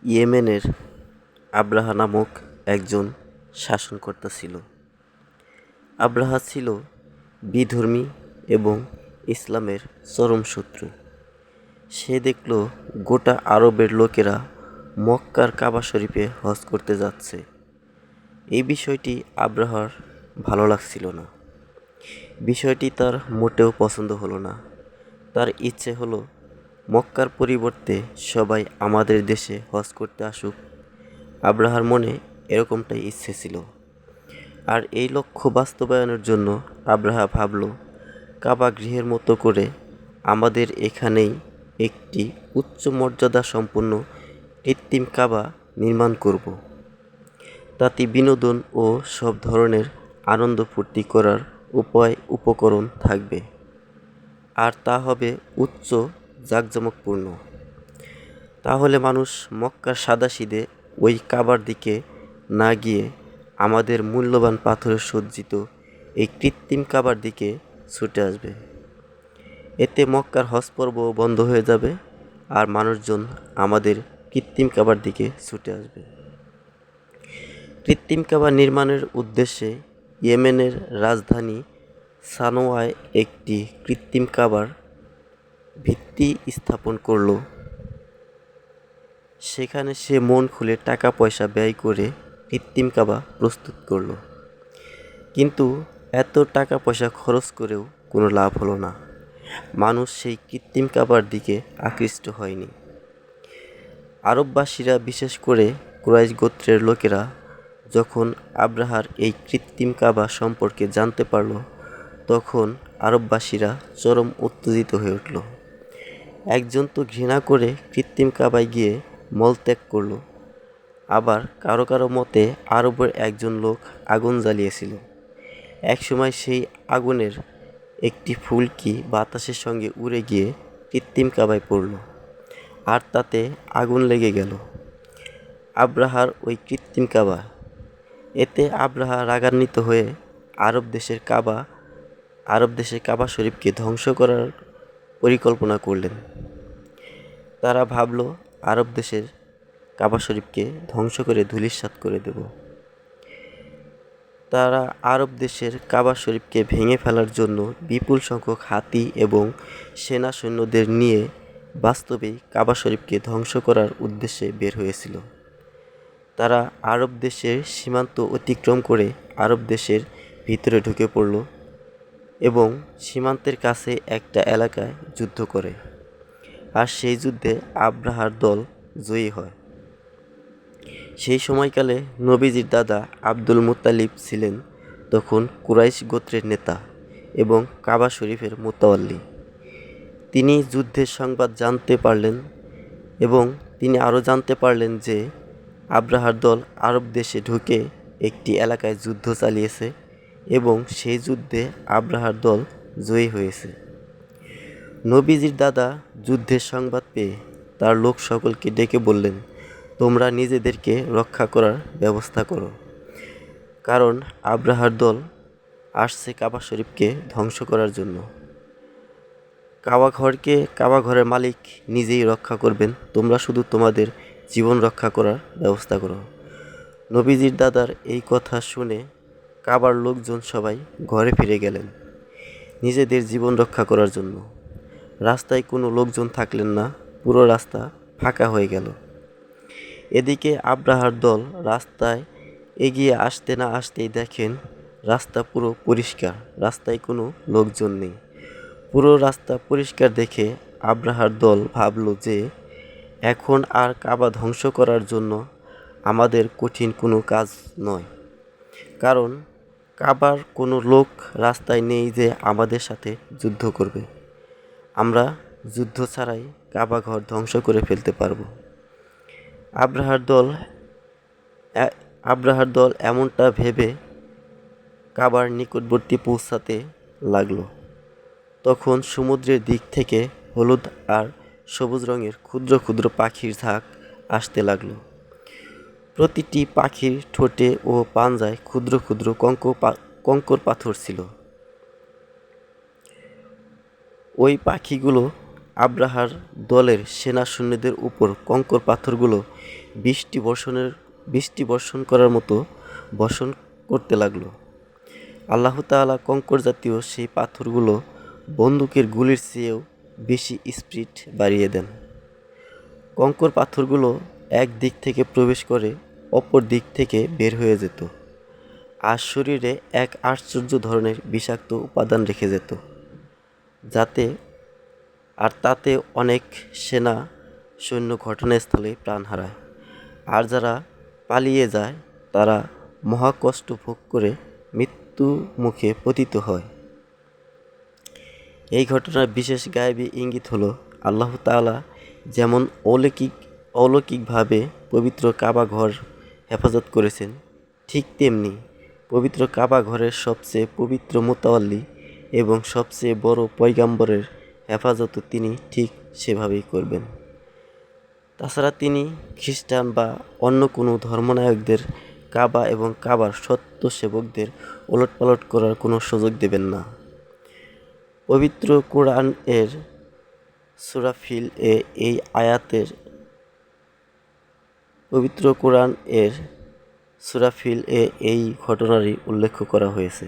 ইয়েমেনের আব্রাহা নামক একজন শাসনকর্তা ছিল। আব্রাহা ছিল বিধর্মী এবং ইসলামের চরম শত্রু। সে দেখল গোটা আরবের লোকেরা মক্কার কাবা শরীফে হজ করতে যাচ্ছে। এই বিষয়টি আব্রাহার ভালো লাগছিল না। বিষয়টি তার মোটেও পছন্দ হলো না। তার ইচ্ছে হলো মক্কার পরিবর্তে সবাই আমাদের দেশে হজ করতে আসুক। আব্রাহার মনে এরকমটাই ইচ্ছে ছিল। আর এই লক্ষ্য বাস্তবায়নের জন্য আব্রাহা ভাবল, কাবা গৃহের মতো করে আমাদের এখানেই একটি উচ্চ মর্যাদা সম্পন্ন কৃত্রিম কাবা নির্মাণ করব। তাতে বিনোদন ও সব ধরনের আনন্দ ফুর্তি করার উপকরণ থাকবে, আর তা হবে উচ্চ জাঁকজমকপূর্ণ। তাহলে মানুষ মক্কার সাদাসিধে ওই কাবার দিকে না গিয়ে আমাদের মূল্যবান পাথরে সজ্জিত এই কৃত্রিম কাবার দিকে ছুটে আসবে। এতে মক্কার হজ পর্বও বন্ধ হয়ে যাবে আর মানুষজন আমাদের কৃত্রিম কাবার দিকে ছুটে আসবে। কৃত্রিম কাবা নির্মাণের উদ্দেশ্যে ইয়েমেনের রাজধানী সানোয়ায় একটি কৃত্রিম কাবার ভিত্তি স্থাপন করল। সেখানে সে মন খুলে টাকা পয়সা ব্যয় করে কৃত্রিম কাবা প্রস্তুত করল। কিন্তু এত টাকা পয়সা খরচ করেও কোনো লাভ হলো না। মানুষ সেই কৃত্রিম কাবার দিকে আকৃষ্ট হয়নি। আরববাসীরা, বিশেষ করে কুরাইশ গোত্রের লোকেরা যখন আব্রাহার এই কৃত্রিম কাবা সম্পর্কে জানতে পারল, তখন আরববাসীরা চরম উত্তেজিত হয়ে উঠল। একজন তো ঘৃণা করে কৃত্রিম কাবায় গিয়ে মলত্যাগ করল, আবার কারো কারো মতে আরবের একজন লোক আগুন জ্বালিয়েছিল। একসময় সেই আগুনের একটি ফুলকি বাতাসের সঙ্গে উড়ে গিয়ে কৃত্রিম কাবায় পড়ল, আর তাতে আগুন লেগে গেল আব্রাহার ওই কৃত্রিম কাবা। এতে আব্রাহা রাগান্বিত হয়ে আরব দেশের কাবা শরীফকে ধ্বংস করার পরিকল্পনা করলেন। তারা ভাবল, আরব দেশের কাবা শরীফকে ধ্বংস করে ধূলিসাৎ করে দেব। তারা আরব দেশের কাবা শরীফকে ভেঙে ফেলার জন্য বিপুল সংখ্যক হাতি এবং সেনা সৈন্যদের নিয়ে বাস্তবেই কাবা শরীফকে ধ্বংস করার উদ্দেশ্যে বের হয়েছিল। তারা আরব দেশের সীমান্ত অতিক্রম করে আরব দেশের ভিতরে ঢুকে পড়ল এবং সীমান্তের কাছে একটা এলাকায় যুদ্ধ করে। আর সেই যুদ্ধে আব্রাহার দল জয়ী হয়। সেই সময়কালে নবীজির দাদা আব্দুল মুত্তালিব ছিলেন তখন কুরাইশ গোত্রের নেতা এবং কাবা শরীফের মুতাওয়াল্লি। তিনি যুদ্ধের সংবাদ জানতে পারলেন এবং তিনি আরও জানতে পারলেন যে আব্রাহার দল আরব দেশে ঢুকে একটি এলাকায় যুদ্ধ চালিয়েছে এবং সেই যুদ্ধে আব্রাহার দল জয়ী হয়েছে। নবীজির দাদা যুদ্ধের সংবাদ পেয়ে তার লোক সকলকে ডেকে বললেন, তোমরা নিজেদেরকে রক্ষা করার ব্যবস্থা করো, কারণ আব্রাহার দল আসছে কাবা শরীফকে ধ্বংস করার জন্য। কাবা ঘরের মালিক নিজেই রক্ষা করবেন, তোমরা শুধু তোমাদের জীবন রক্ষা করার ব্যবস্থা করো। নবীজির দাদার এই কথা শুনে কাবার লোকজন সবাই ঘরে ফিরে গেলেন নিজেদের জীবন রক্ষা করার জন্য। রাস্তায় কোনো লোকজন থাকলেন না, পুরো রাস্তা ফাঁকা হয়ে গেল। এদিকে আব্রাহার দল রাস্তায় এগিয়ে আসতে না আসতেই দেখেন রাস্তা পুরো পরিষ্কার, রাস্তায় কোনো লোকজন নেই। পুরো রাস্তা পরিষ্কার দেখে আব্রাহার দল ভাবল যে এখন আর কাবা ধ্বংস করার জন্য আমাদের কঠিন কোনো কাজ নয়, কারণ কাবার কোনো লোক রাস্তায় নেই যে আমাদের সাথে যুদ্ধ করবে। আমরা যুদ্ধ ছাড়াই কাবা ঘর ধ্বংস করে ফেলতে পারব। আব্রাহার দল এমনটা ভেবে কাবার নিকটবর্তী পৌঁছাতে লাগলো। তখন সমুদ্রের দিক থেকে হলুদ আর সবুজ রঙের ক্ষুদ্র ক্ষুদ্র পাখির ঝাঁক আসতে লাগলো। প্রতিটি পাখির ঠোঁটে ও পাঞ্জায় ক্ষুদ্র ক্ষুদ্র কঙ্কর পাথর ছিল। ওই পাখিগুলো আব্রাহার দলের সেনা সৈন্যদের উপর কঙ্কর পাথরগুলো বৃষ্টি বর্ষণ করার মতো বর্ষণ করতে লাগলো। আল্লাহ তাআলা কঙ্কর জাতীয় সেই পাথরগুলো বন্দুকের গুলির চেয়েও বেশি স্পিড বাড়িয়ে দেন। কঙ্কর পাথরগুলো এক দিক থেকে প্রবেশ করে অপর দিক থেকে বের হয়ে যেত, আর শরীরে এক আশ্চর্য ধরনের বিষাক্ত উপাদান রেখে যেত, তাতে অনেক সেনা সৈন্য ঘটনাস্থলে প্রাণ হারায়, আর যারা পালিয়ে যায় তারা মহাকষ্ট ভোগ করে মৃত্যু মুখে পতিত হয়। এই ঘটনার বিশেষ গায়েবী ইঙ্গিত হলো আল্লাহ তাআলা যেমন অলৌকিকভাবে পবিত্র কাবা ঘর হেফাজত করেছেন, ঠিক তেমনি পবিত্র কাবা ঘরের সবচেয়ে পবিত্র মুতাওয়াল্লি এবং সবচেয়ে বড় পয়গাম্বরের হেফাজতও তিনি ঠিক সেভাবেই করবেন। তাছাড়া তিনি খ্রিস্টান বা অন্য কোনো ধর্মনায়কদের কাবা এবং কাবার সত্য সেবকদের ওলটপালট করার কোনো সুযোগ দেবেন না। পবিত্র কোরআন এর সূরা ফিল এ এই ঘটনারই উল্লেখ করা হয়েছে।